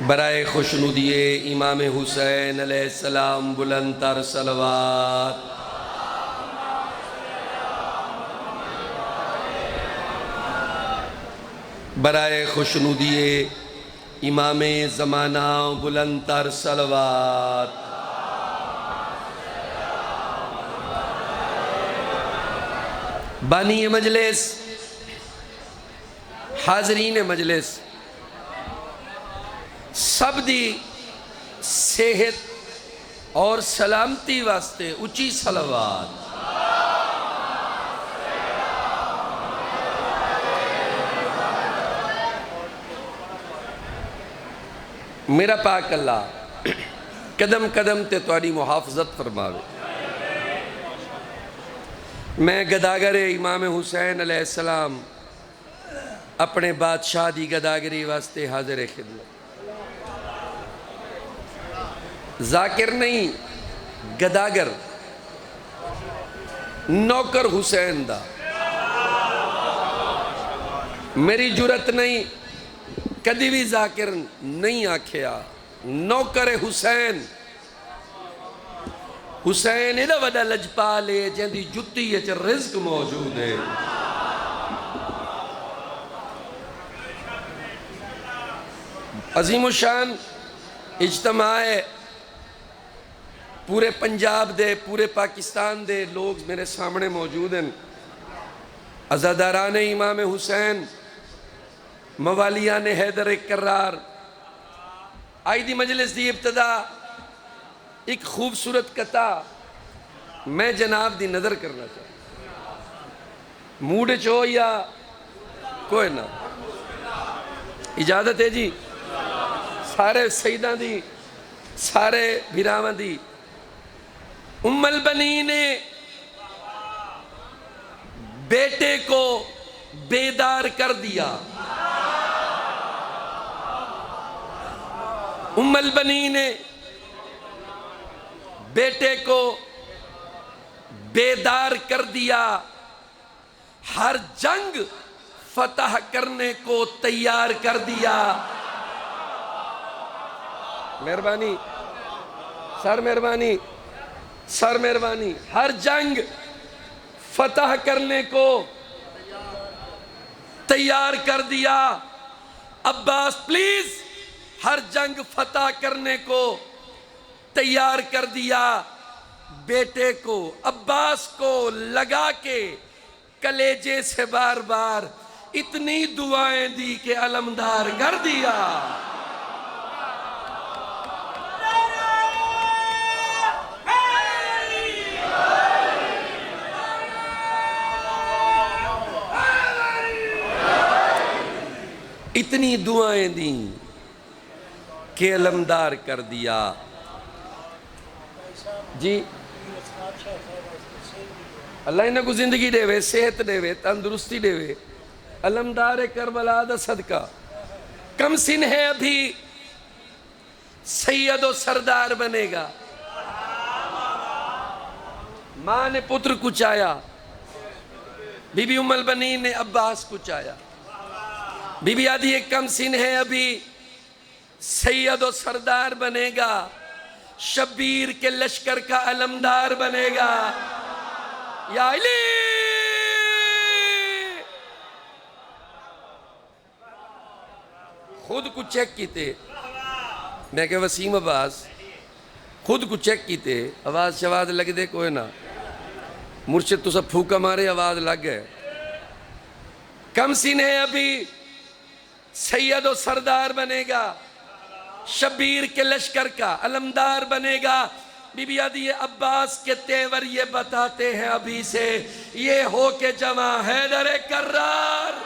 برائے خوشنودی امام حسین علیہ السلام بلند تر صلوات۔ برائے خوشنودی امام زمانہ بلند تر صلوات۔ بانی مجلس، حاضرین مجلس، سب دی صحت اور سلامتی واسطے اچھی صلوات۔ میرا پاک اللہ قدم قدم تے تواڈی محافظت فرماوے۔ میں گداگر امام حسین علیہ السلام اپنے بادشاہ دی گداگری واسطے حاضر خدمت۔ ذاکر نہیں، گداگر، نوکر حسین دا۔ میری جرت نہیں، کدی بھی ذاکر نہیں آکھیا، نوکر حسین۔ حسین ایڈا وڈا لجپال ہے جن دی جتی ہے رزق موجود ہے۔ عظیم الشان اجتماع ہے، پورے پنجاب دے، پورے پاکستان دے لوگ میرے سامنے موجود ہیں۔ عزاداران امام حسین، موالیان حیدر کرار، آئی دی مجلس دی ابتدا ایک خوبصورت قطع میں جناب دی نظر کرنا چاہتا، موڈ چو یا کوئی نہ، اجازت ہے جی؟ سارے سیدہ دی، سارے بھیراوان دی۔ ام البنین نے بیٹے کو بیدار کر دیا۔ ام البنین نے بیٹے کو بیدار کر دیا، ہر جنگ فتح کرنے کو تیار کر دیا۔ مہربانی، سر مہربانی، سر مہربانی، ہر جنگ فتح کرنے کو تیار کر دیا۔ عباس پلیز، ہر جنگ فتح کرنے کو تیار کر دیا۔ بیٹے کو، عباس کو لگا کے کلیجے سے بار بار اتنی دعائیں دی کہ علمدار کر دیا۔ اتنی دعائیں دیں کہ علمدار کر دیا۔ جی اللہ انہوں کو زندگی دے وے، صحت دے وے، تندرستی دے وے۔ علمدار کربلا دا صدقہ، کم سن ہے ابھی سید و سردار بنے گا۔ ماں نے پتر کو چایا، بی بی ام البنین نے عباس کو چایا۔ بی بی آدھی ایک کم سن ہے ابھی سید و سردار بنے گا، شبیر کے لشکر کا علمدار بنے گا۔ یا علی خود کو چیک کیتے، میں کہ وسیم عباس خود کو چیک کیتے، آواز شواز لگ دے کوئی نہ، مرشد تو سب پھوکا مارے آواز لگ گئے۔ کم سن ہے ابھی سید و سردار بنے گا، شبیر کے لشکر کا علمدار بنے گا۔ بی بی آدھی عباس کے تیور یہ بتاتے ہیں ابھی سے، یہ ہو کے جمع حیدر کرار۔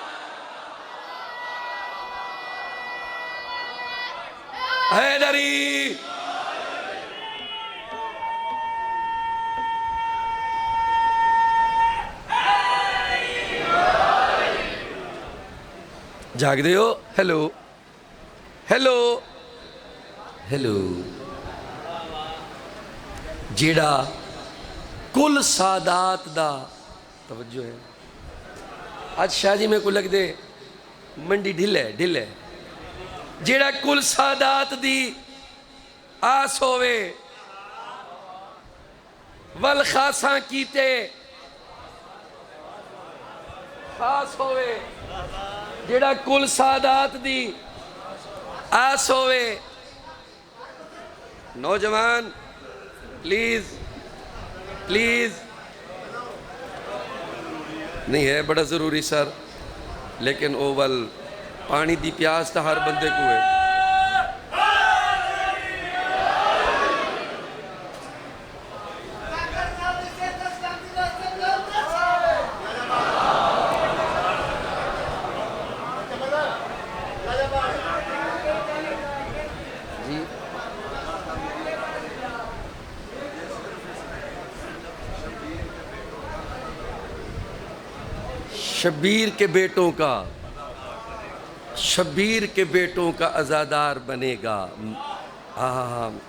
حیدری جاگ دے ہو، ہیلو ہیلو ہیلو۔ جیڑا کل سادات دا توجہ ہے۔ آج شاہ جی میں کو لگ دے منڈی ڈھل ہے جیڑا کل سادات دی آس ہوئے والخاصاں کیتے خاص ہوئے جیڑا کل سادات دی آس ہوئے نوجوان پلیز پلیز نہیں ہے بڑا ضروری سر لیکن اوول پانی دی پیاس تا ہر بندے کو ہے شبیر کے بیٹوں کا عزادار بنے گا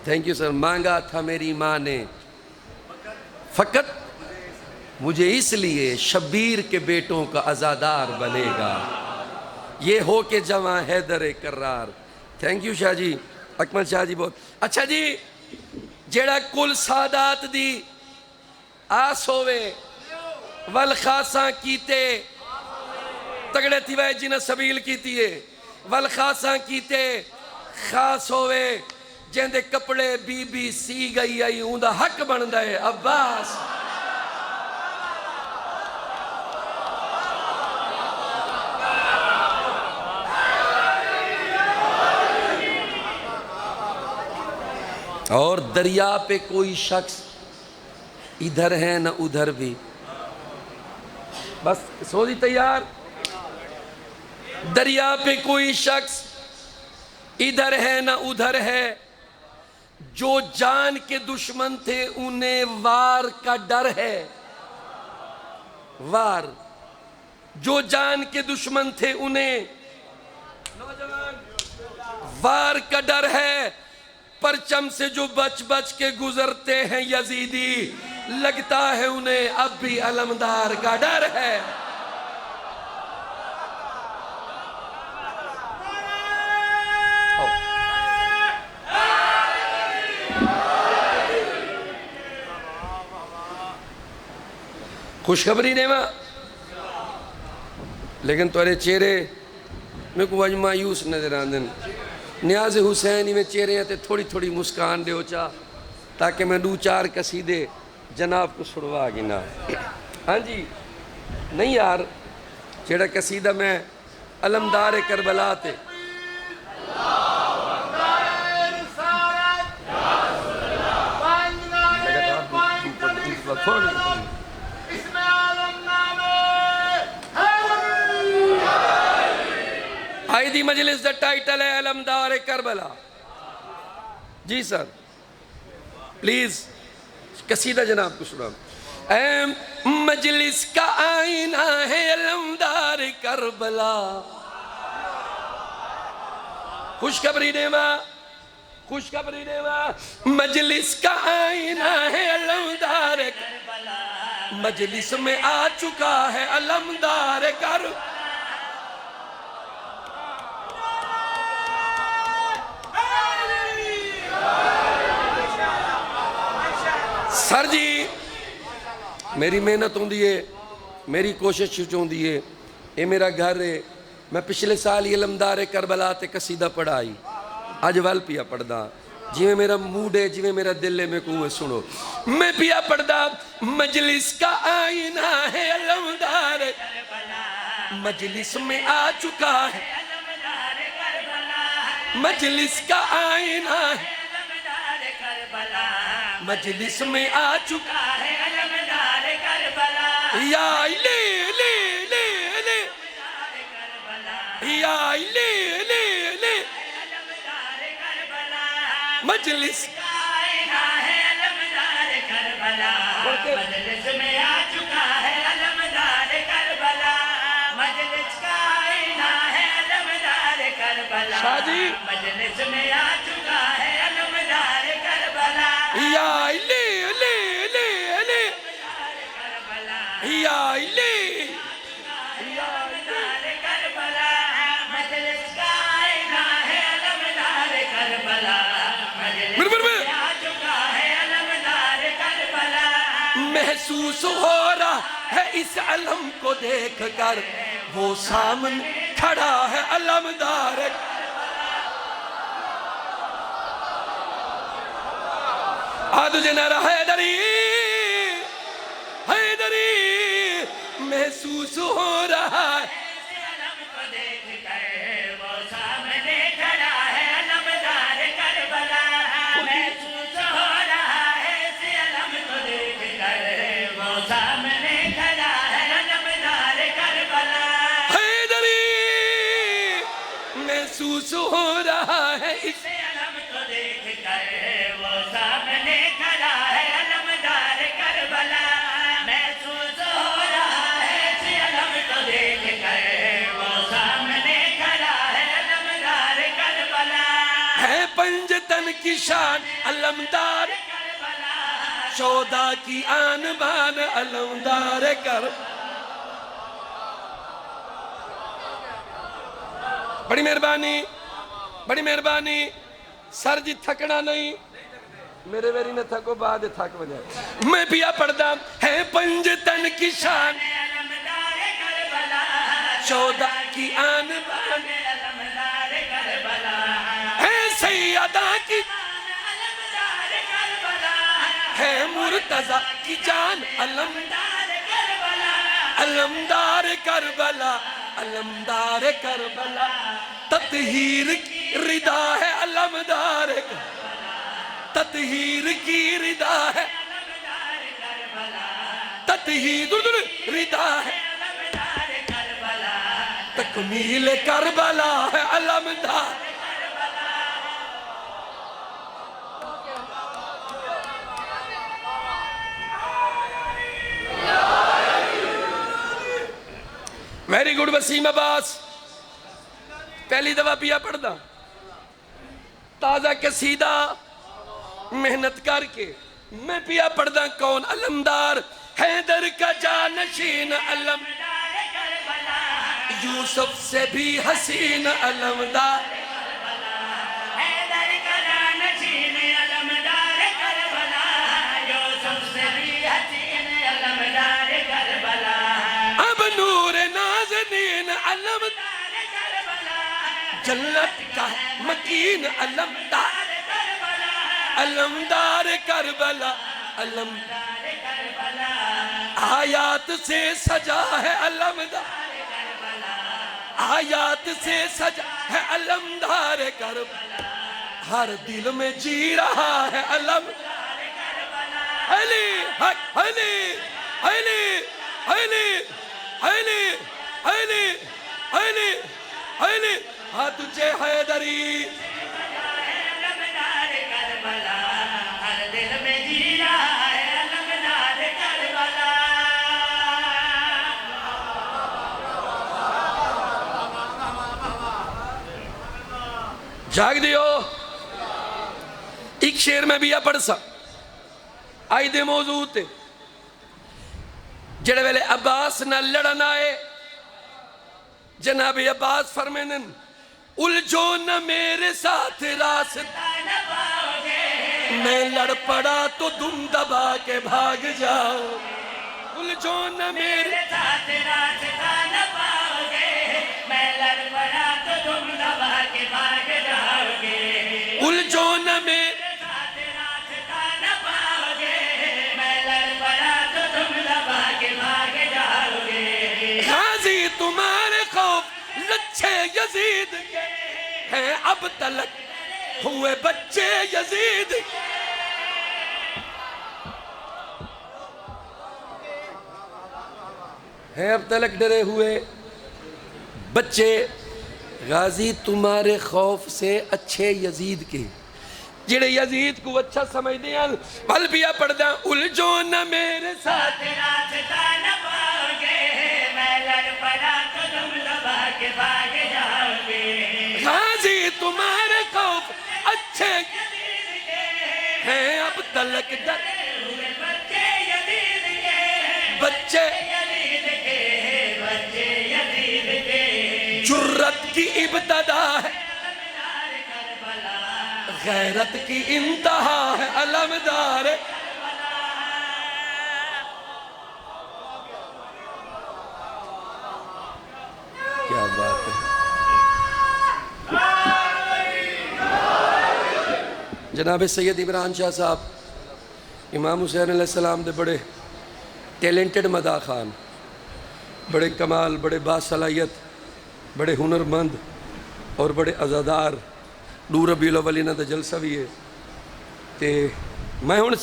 تھینک یو سر مانگا تھا میری ماں نے فقط مجھے اس لیے شبیر کے بیٹوں کا عزادار بنے گا یہ ہو کے جواں حیدر کرار تھینک یو شاہ جی اکمل شاہ جی بہت اچھا جی جیڑا کل سادات دی آس ہوئے والخاصاں کیتے تگڑے تھی وے جنہ سبیل کیتی ہے والخاصاں کیتے خاص ہوئے جیندے کپڑے بی بی سی گئی آئی اوندہ حق بندہ ہے عباس اور دریا پہ کوئی شخص ادھر ہے نہ ادھر بھی بس سو دی تیار دریا پہ کوئی شخص ادھر ہے نہ ادھر ہے جو جان کے دشمن تھے انہیں وار کا ڈر ہے وار جو جان کے دشمن تھے انہیں وار کا ڈر ہے پرچم سے جو بچ بچ کے گزرتے ہیں یزیدی لگتا ہے انہیں اب بھی علمدار کا ڈر ہے خوشخبری نے ماں لیکن تورے چہرے میں کو وجہ مایوس نظر آندن نیاز حسینی میں چہرے ہیں تھوڑی تھوڑی مسکان دے ہو چاہ تاکہ میں دو چار قصیدے جناب کو سڑوا گنا ہاں جی نہیں یار جیڑا قصیدہ میں علمدار کربلا تے آئی دی مجلس دا ٹائٹل ہے علمدار کربلا جی سر پلیز قصیدہ جناب کو سنا اے مجلس کا آئینہ ہے علمدار کربلا خوشخبری دیوا مجلس کا آئینہ ہے علمدار کربلا مجلس میں آ چکا ہے علمدار کربلا سر جی میری محنت ہوں دیئے میری کوشش ہوں دیئے اے میرا گھر ہے میں پچھلے سال یہ علمدار کربلا تے قصیدہ پڑھائی آج وال پیا پڑھدا جی میں میرا موڈ ہے جی میں میرا دل ہے میں کوئے سنو میں پیا پڑھدا مجلس کا آئینہ ہے علمدار کربلا مجلس میں آ چکا ہے مجلس کا آئینہ ہے مجلس میں آ چکا ہے علمدار کربلا یا لے لے لے لے یا لے لے لے علمدار کربلا مجلس کا آئینہ ہے علمدار کربلا مجلس میں آ چکا ہے علمدار کربلا مجلس کا آئینہ ہے علمدار کربلا مجلس میں آ چکا ہے علمدار کربلا یا لے لے لے لے یا لے علمدار کربلا مجلس کا آئینہ ہے محسوس ہو رہا ہے اس علم کو دیکھ کر، وہ سامنے کھڑا ہے علمدار تجھے نعرہ حیدری، حیدری محسوس ہو رہا ہے علم کو دیکھ کر، وہ سامنے کھڑا ہے علمدار کربلا۔ محسوس ہو رہا ہے اس علم کو دیکھ کر، وہ سامنے کھڑا ہے علمدار کربلا۔ حیدری محسوس ہو رہا ہے اس علم کو دیکھ کر، وہ سامنے کھڑا ہے علمدار کربلا۔ محسوس ہو رہا ہے اس علم کو دیکھ کر، وہ سامنے کھڑا ہے علمدار کربلا۔ ہے پنجتن کی شان علمدار، شودا کی آن بان علمدار کر۔ بڑی مہربانی، بڑی مہربانی، سر جی تھکنا نہیں، میرے ویری نے تھکو بعد تھک بجائے۔ میں پیا پڑھدا ہے پنجتن کی شان علمدار کربلا، شودا کی آن بان، علمدار کربلا۔ ہے سیدہ کی، علمدار کربلا، ہے مرتضی کی جان علمدار کربلا۔ علمدار کربلا، علمدار کربلا، تطہیر کی ردا ہے علمدار کربلا، تطہیر کی ردا ہے، تطہیر ردا ہے، تکمیل کربلا ہے علمدار۔ ویری گڈ وسیم عباس، پہلی دفعہ پیا پڑھدا، تازہ قصیدہ محنت کر کے میں پیا پڑھدا کون؟ علمدار حیدر کا جانشین علم، یوسف سے بھی حسین علمدار، حیدر کا جانشین علمدار کربلا، یوسف سے بھی حسین علمدار کربلا۔ اب نور نازنین علم، جنت کا مکین علمدار، علمدار کربلا، علمدار آیات سے سجا ہے علمدار، آیات سے سجا ہے علمدار کربلا، ہر دل میں جی رہا ہے علمدار کربلا۔ علی حق، علی علی علی علی علی علی علی، ہاں تجھے حیدری، علمدار کربلا، ہر دل میں جی رہا ہے علمدار کربلا۔ جاگ دیو، ایک شیر میں بھی یہ پڑھ سا، آئی دے موضوع تے جڑے ویلے عباس نہ لڑن آئے، جناب عباس فرمینن الجھو نہ میرے ساتھ راستہ نہ پاؤ گے، میں لڑ پڑا تو تم دبا کے بھاگ جاؤ، الجھو نہ میرے ساتھ راستہ نہ پاؤ گے، میں لڑ پڑا تو تم دبا کے بھاگ جاؤ گے۔ الجھو نہ میرے ساتھ راستہ نہ پاؤ گے، میں لڑ پڑا تو تم دبا کے بھاگ جاؤ گے۔ غازی تمہارے خوف لچھے یزید کے ہیں، اب تلک ہوئے بچے یزید کے، ہیں اب تلک ڈرے ہوئے بچے، غازی تمہارے خوف سے اچھے یزید کے، جڑے یزید کو اچھا سمجھ دیا پل پیا پڑھ دا الجھو نہ میرے ساتھ راستہ نہ پاؤ گے، میں لڑ پڑا تو تم دبا کے بھاگ جاؤ گے۔ غازی تمہارے خوف اچھے ہیں، اب تلک ڈرے ہوئے بچے یزید کے، بچے یزید کے، بچے یزید کے۔ جرت کی ابتدا ہے، غیرت کی انتہا ہے علمدار، جناب سید عمران شاہ صاحب امام حسین علیہ السلام دے بڑے ٹیلنٹڈ مداح خان، بڑے کمال، بڑے باصلاحیت، بڑے ہنرمند اور بڑے عزادار. 2 ربیع الاول انہاں دا جلسہ بھی ہے. تے میں ہن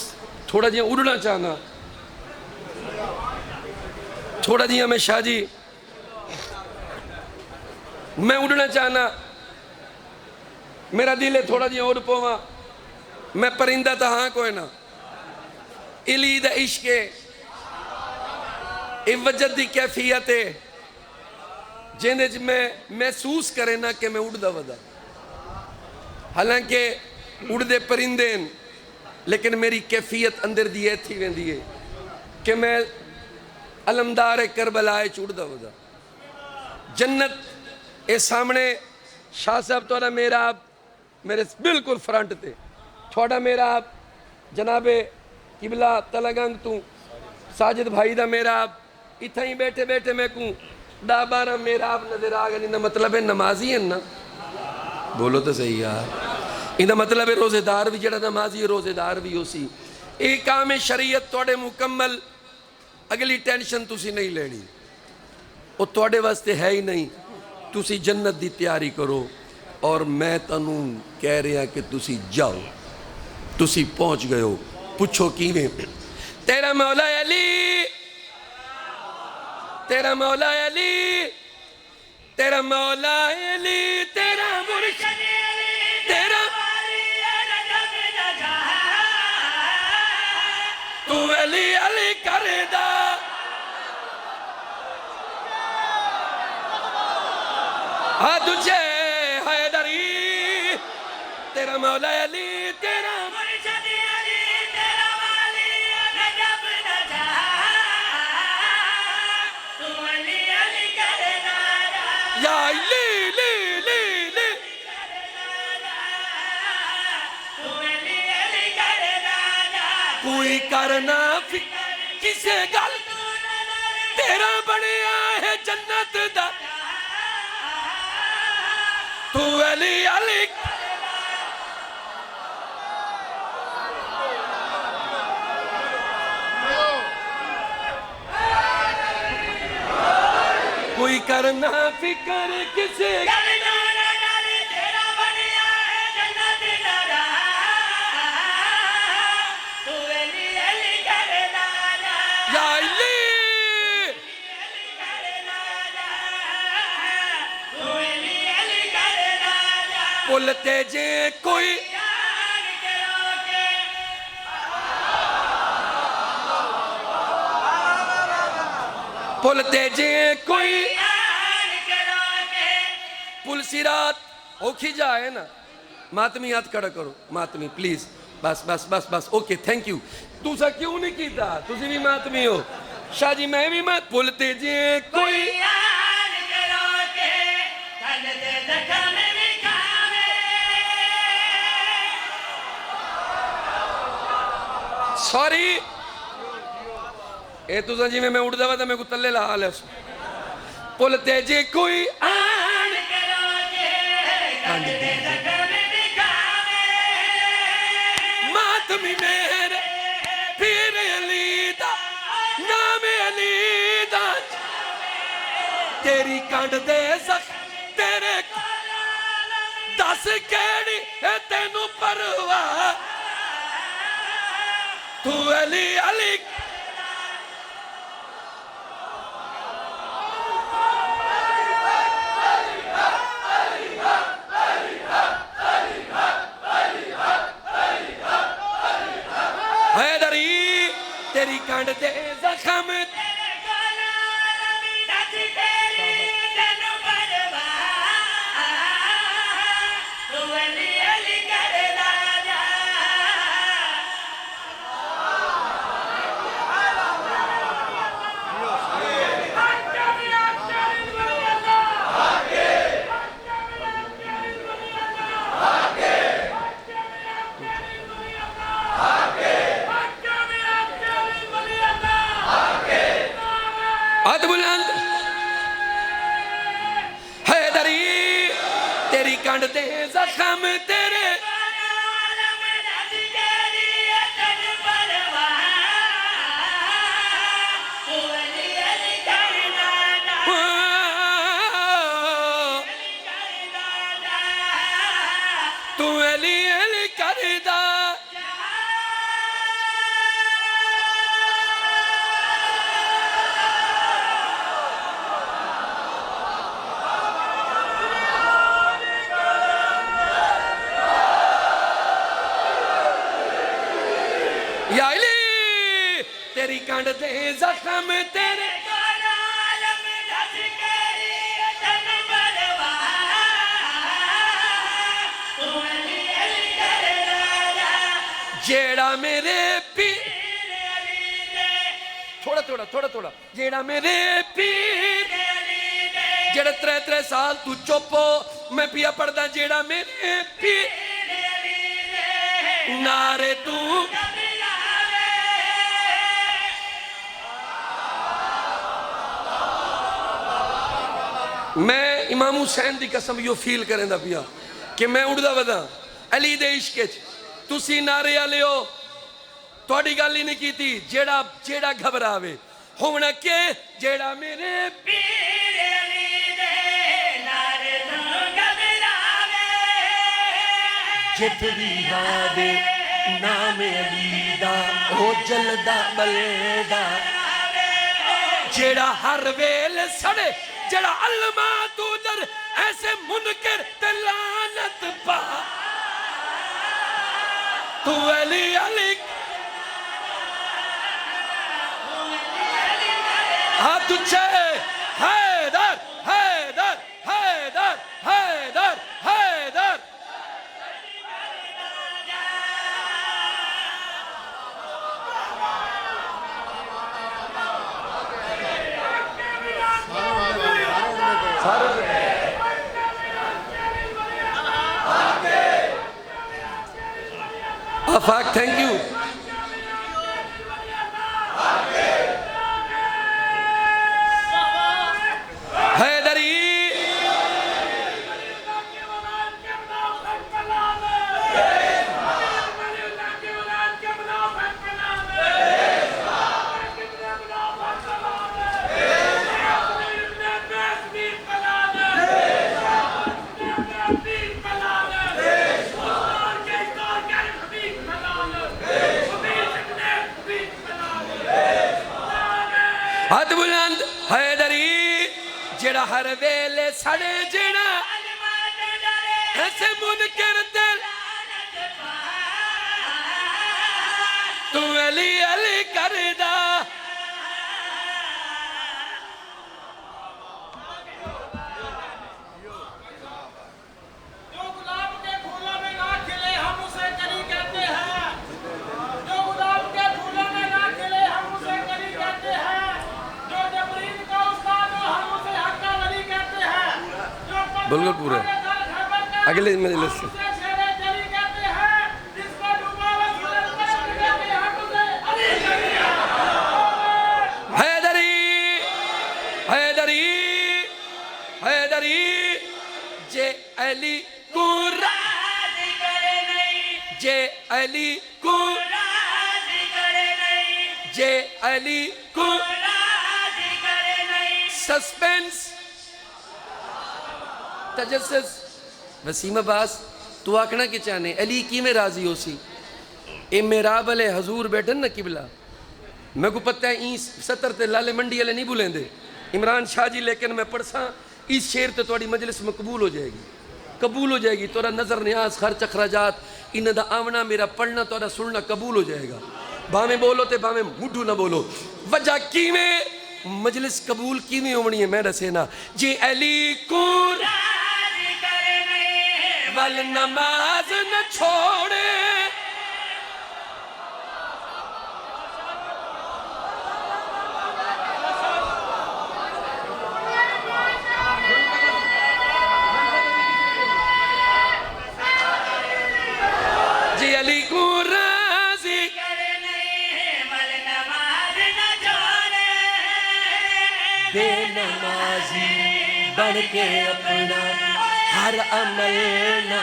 تھوڑا جہا اڑنا چاہنا، تھوڑا جہا میں شاہ جی میں اڑنا چاہنا، میرا دل ہے تھوڑا جہا اڑ پواں. میں پرندہ تا ہاں کوئی نہ. علی دا عشق اے وجد دی کیفیت ہے جیندے چ میں محسوس کرے نا کہ میں اڑدا ودا. حالانکہ اڑدے پرندے ہیں لیکن میری کیفیت اندر دی ایتھی ویندی ہے کہ میں علمدار کربلا اڑدا ودا. جنت اے سامنے شاہ صاحب تھوڑا میراب میرے بالکل فرنٹ تے تھوڑا میراب جناب قبلہ تلگنگ تو ساجد بھائی دا میراب اتھا ہی بیٹھے بیٹھے میں کوں 10-12 میراب نظر آگا. نہیں مطلب ہے نمازی ہیں نا، بولو تو صحیح یار. یہ مطلب ہے روزے دار بھی جڑا نمازی ہے روزے دار بھی ہو سی. ایک کام شریعت توڑے مکمل، اگلی ٹینشن تسی نہیں لینی، وہ توڑے واسطے ہے ہی نہیں. تسی جنت دی تیاری کرو اور میں تنوں کہہ رہا کہ تسی جاؤ. تسی پہنچ گئے ہو. پوچھو کیویں؟ تیرا مولا علی، تیرا مولا علی، تیرا مولا علی، تیرا مرشد تیرا تو علی علی کردہ تجھے حیدری. تیرا مولا علی، تیرا مرشد علی، تیرا والی نجف نجا، تو علی علی کرنا جا، یا علی لی لی لی تو علی علی کرنا جا. کوئی کرنا فکر کسے گل تیرا بنیا ہے جنت دا. تو علی علی کوئی کرنا فکر کسے تیرا بنیا ہے جنت نارا، تو علی علی کرنا جا، یا علی علی کرنا جا، تو علی علی کرنا جا. بولتے جے کوئی یار کرو کے بولتے جے کوئی یار کرو کے پل سرات اوکھی جائے نا. ماتمی ہاتھ کھڑا کرو، ماتمی پلیز. بس بس بس بس اوکے تھینک یو. تُسا کیوں نہیں کیتا؟ تُسی بھی ماتمی ہو. شاہ جی میں بھی مات بولتے جے کوئی یار کرو کے تن دے زخم وکھاوے. سوری اے تُسا جی میں اڑ دوا تھا میں کو تلے لحال ہے. بولتے جے کوئی یار کرو کے تن دے زخم وکھاوے. ماتمی میرے پیر علی دا نام علی دا تیری کانڈ دے زخم تیرے دس کیڑی اے تینوں پرواہ. تو علی علی حیدری تیری کانڈ دے زخم ہاتھ بلند. حیدری تیری کانڈ دے زخم تیرے علی علی کردا یا علی تیری کنڈ دے زخم تیرے جیڑا میرے پیر تھوڑا جیڑا میرے پیر جیڑا 3 سال تو چوپو میں پیا پڑھدا جیڑا میرے پیر نعرے تو میں امام حسین دی قسم یو فیل کریں دا پیا کہ میں اڑدا ودا علی دے عشق وچ تسی نعرے والے ہو تہاڈی گل ہی نہیں کیتی جیڑا گھبراوے ہونا کہ جیڑا میرے پیر علی دے نعرے تو گھبراوے جت بھی یاد نام علی دا او جلدا بلدا جیڑا ہر ویل سڑے جیڑا علماء تو در ایسے منکر تے لعنت پا تو علی علی ہاتھ اچھے حیدر حیدر حیدر حیدر حیدر آفاق تھینک یو حیدری ہاتھ بلند حیدری جیڑا ہر ویلے سڑے جیڑا ایسے منکر دل تو علی علی کردا جو گلاب کے پھولوں میں نہ کھلے ہم اسے کلی کہتے ہیں جو گلاب کے پھولوں میں نہ کھلے ہم اسے کلی کہتے ہیں جو جبرائیل کا استاد ہو ہم اسے حقہ ولی کہتے ہیں جو بالکل پورے اگلے مجلس سے حیدری جے علی کو راضی کرے نہیں جے علی کو راضی کرے نہیں جے علی کو راضی کرے نہیں سسپینس تجسس وسیم عباس تو آکھنا کی چاہنے علی کی میں راضی ہو سی اے میراب علیہ حضور بیٹھن نا قبلہ میں کو پتہ ہے این 70 تے لالے منڈی علیہ نہیں بھولیں دے عمران شاہ جی لیکن میں پڑھساں اس شعر تے توڑی مجلس میں قبول ہو جائے گی تورا نظر نیاز خرچ اخراجات انہ دا آونا میرا پڑھنا تورا سننا قبول ہو جائے گا باہمیں بولو تے باہمیں مڈھو نہ بولو وجہ کی میں مجلس قبول کی میں ہومنی ہے میں رسینا جی علی کو راضی کرے نہیں ول نماز نہ چھوڑے جی علی کو راضی کرے نہیں بل نماز نہ چھوڑے بے نمازی بڑھ کے اپنا ہر عمل نہ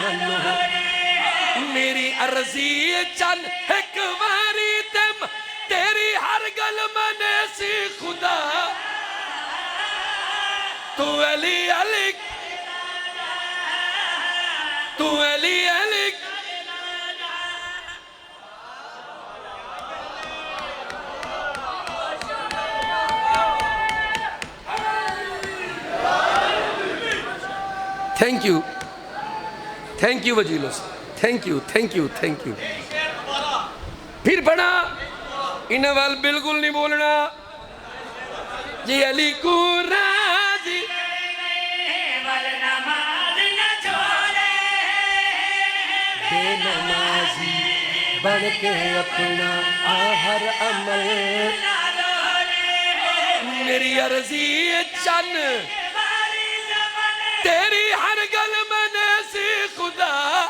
میری عرضی چند ایک واری تم تیری ہر گل منے سی خدا تو علی علی تو علی علی تھینک یو، تھینک یو وجیلو سے، thank you thank you thank you. پھر پڑھا انہاں وال بالکل نہیں بولنا. جی علی کو راضی نماز نہ چھوڑے بے نمازی بن کے اپنا ہر عمل میری عرضی چن تیری ہر گل میں سی خدا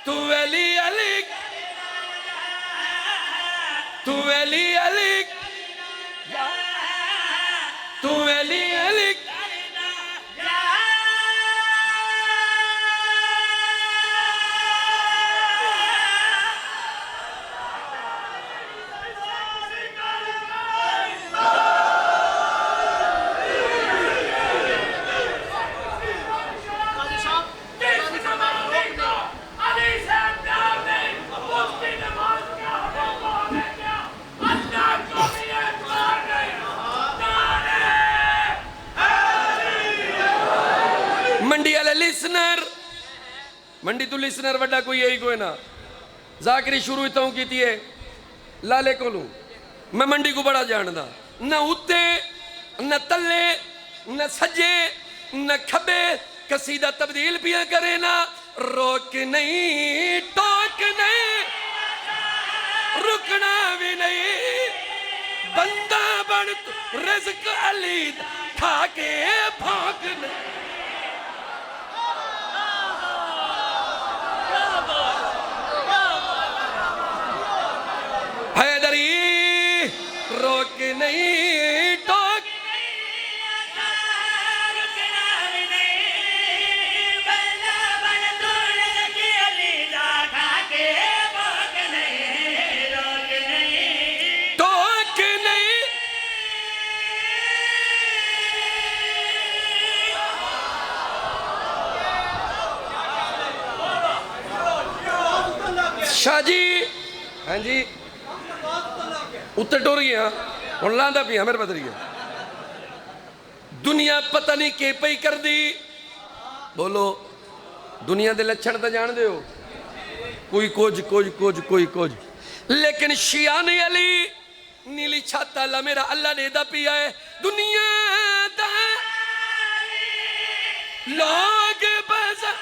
تو علی علی تو علی علی تو علی علی منڈی والے لسنر منڈی تو لسنر وڈا کوئی یہی کوئی نہ ذاکری شروع ہی کی تھی ہے لالے کو لوں میں منڈی کو بڑا جاندہ نہ اتے نہ تلے نہ سجے نہ کھبے قصیدہ تبدیل پیا کرے نہ روک نہیں ٹوک نہیں رکنا بھی نہیں بندہ بن رزق علی کھا کے بھاگ نہیں. حیدری روک نہیں ٹوک رکنا بھی نہیں بندہ بن تو رزق علی کھا کے بھاگ نہیں روک نہیں ٹوک نہیں. شاہ جی ہاں جی اتر ٹور گیا اور لاندہ بھی ہمیں بدر گیا دنیا پتہ نہیں کہ پئی کر دی بولو دنیا دے لچھن تا جان دے ہو کوئی کچھ لیکن شیعہ نے علی نیلی چھاتا اللہ میرا اللہ نے دا پیا ہے دنیا دا لوگ بازا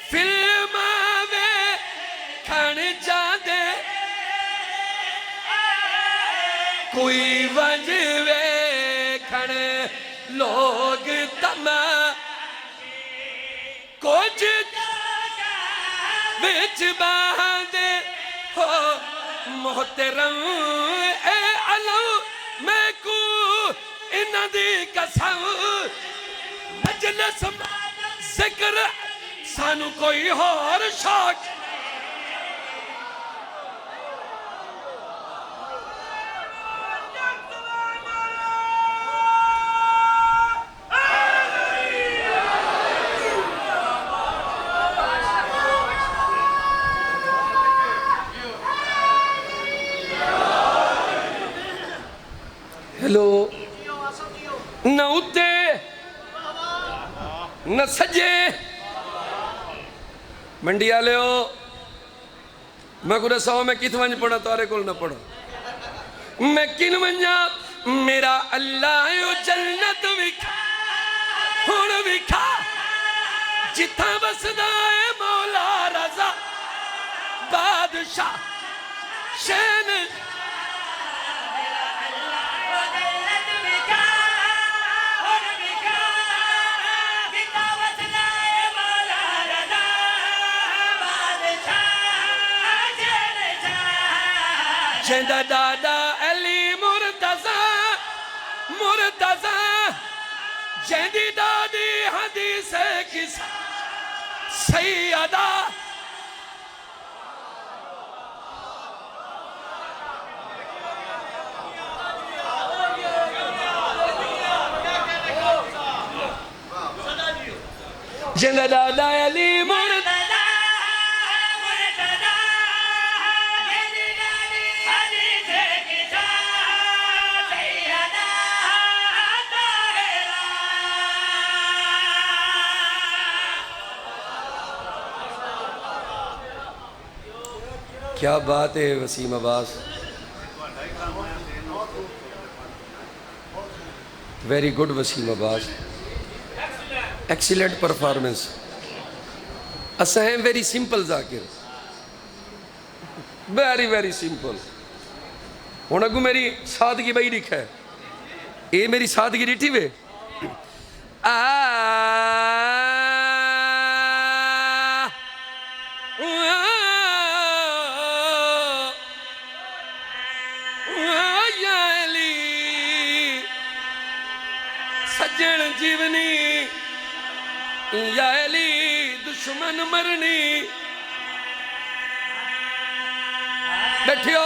فلم آوے کھان جا دے کوئی وجوے کھڑے لوگ تما کچھ وچ باندے ہو محترم اے علو میں کو انہ دی قسم مجلس ذکر سانو کوئی اور شوق ہیلو نہ اتے نہ سجے منڈی آلے ہو میں کو رساؤں میں کت ونج پڑھا تارے کول نہ پڑھا میں کن ونجا میرا اللہ یو جنت وکھا ہون وکھا جتھا بسدائے مولا رضا بادشاہ شین جندہ دادا علی مرتضی جندی دادی حدیث کس سیدہ جندہ دادا علی مرتضی کیا بات ہے وسیم عباس، ویری گڈ وسیم عباس، ایکسیلنٹ پرفارمنس. اساں ہیں ویری سمپل ذاکر، ویری ویری سمپل. ہوں اگو میری سادگی بھائی لکھا ہے، یہ میری سادگی ڈٹھی وے. سجن جیونی یا علی دشمن مرنی. بیٹھیو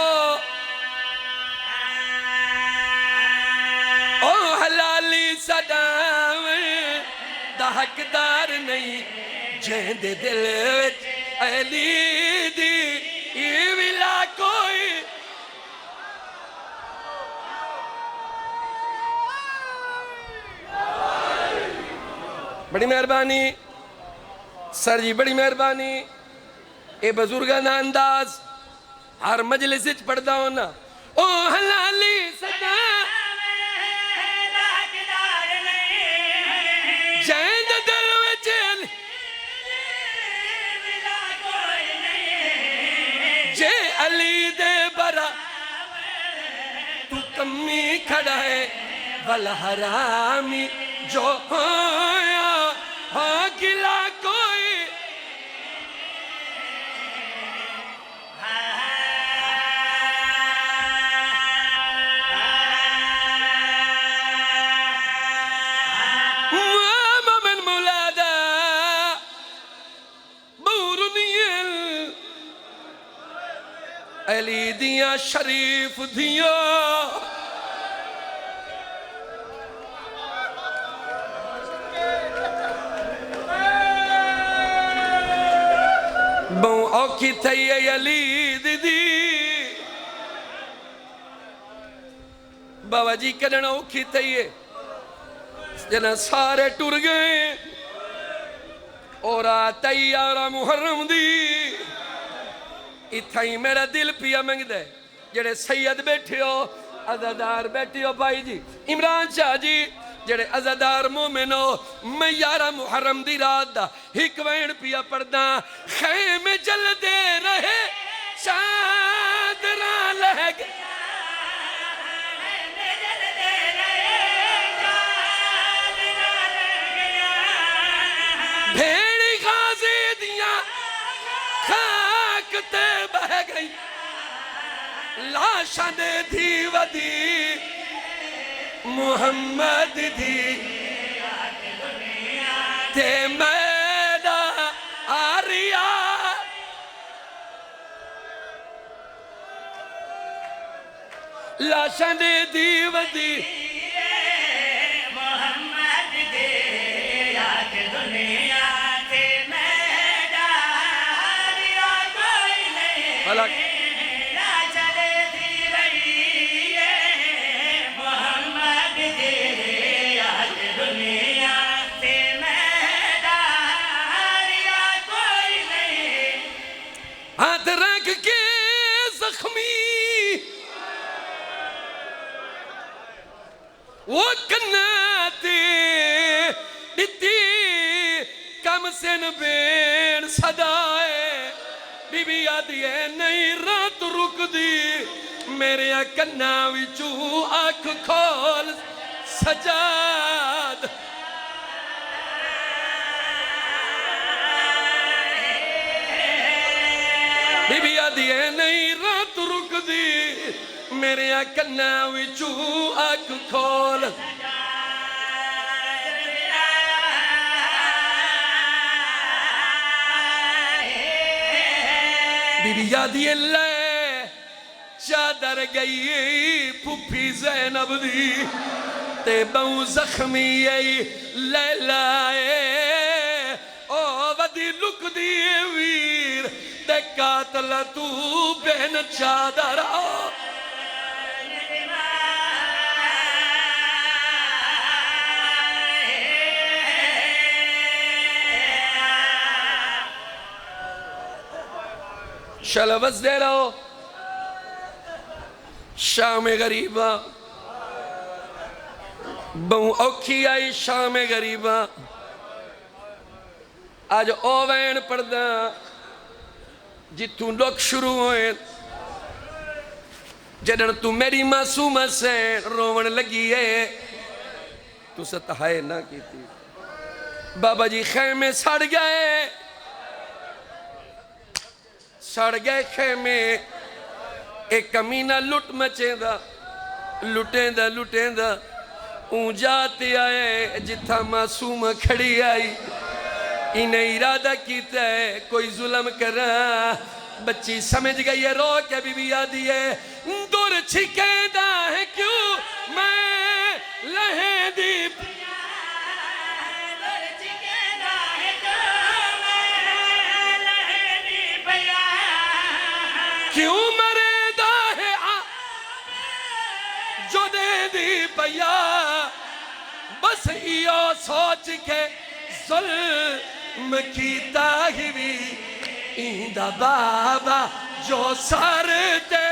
او حلالی صداو دا حقدار نہیں، جہن دے دل وچ علی دی ای ولا کوئی. بڑی مہربانی سر جی، بڑی مہربانی. اے بزرگانہ انداز ہر مجلس وچ پڑھدا ہونا. او حلالی صدا جہن دل وچ جے علی دے برا تو کمی کھڑا ہے، والحرامی جو ہویا ہاں گلا کوئی. مومن مولادا بورنیل علی دیاں شریف دیاں بہوں اوکھی تھئی ہے علی دی بابا جی کہنا اوکھی تھئی ہے. جنا سارے ٹر گئے اور آتائی آرہ محرم دی. اتھائی میرا دل پیا منگ دے جڑے سید بیٹھے ہو، عزادار بیٹھے ہو بھائی جی عمران شاہ جی، جڑے عزادار مومن ہو. میں 11 محرم دی رات دا ہک وین پیا پڑھدا، خیم جل دے رہے چادراں لہگ بھیڑی غازی دیاں خاک تے بہ گئی، لاشاں دے دی ودی محمد دی تے میڈا آریا. لاشاں دے دی ودی محمد دے آج دنیا تے میڈا ہاریا کوئی نہیں. راجہ دے دی وئی محمد دے آج دنیا تے میڈا ہاریا کوئی نہیں. ہاتھ رکھ کے زخمی وہ کناتے دیتی کم سن بین صدائے. بی بی آدھی ہے نہیں رات رک دی، میرے کنا وچوں آنکھ کھول سجاد. بی بی آدھی ہے نہیں رات رک دی، میرے کنا وچوں آنکھ کھول. بی بی یادی اللہ چادر گئی پھپھی زینب دی تے بہوں زخمی لیلائے. او ودی لک دی ویر تے قاتل تو بین چادر آ. شلوس دے رہو شام غریبہ بہو اوکھی آئی شام غریبہ آج اوین پردہ جتوں لوگ شروع ہوئے جدن تو میری معصوم سے روون لگی ہے تو ستہائے نہ کی تھی بابا جی خیمے سڑ گئے خیمے ایک کمینہ لٹ مچیں دا لٹیں دا اون جاتے آئے جتھا معصوم کھڑی آئی انہیں ارادہ کیتا ہے کوئی ظلم کرا بچی سمجھ گئی ہے رو کے بی بی آدھی ہے دور چھکیں دا ہے کیوں میں لہیں دی کیوں مرے دا ہے جو دے دی پیا بس ایو سوچ کے ظلم کیتا ہی بھی ایندہ بابا جو سر تے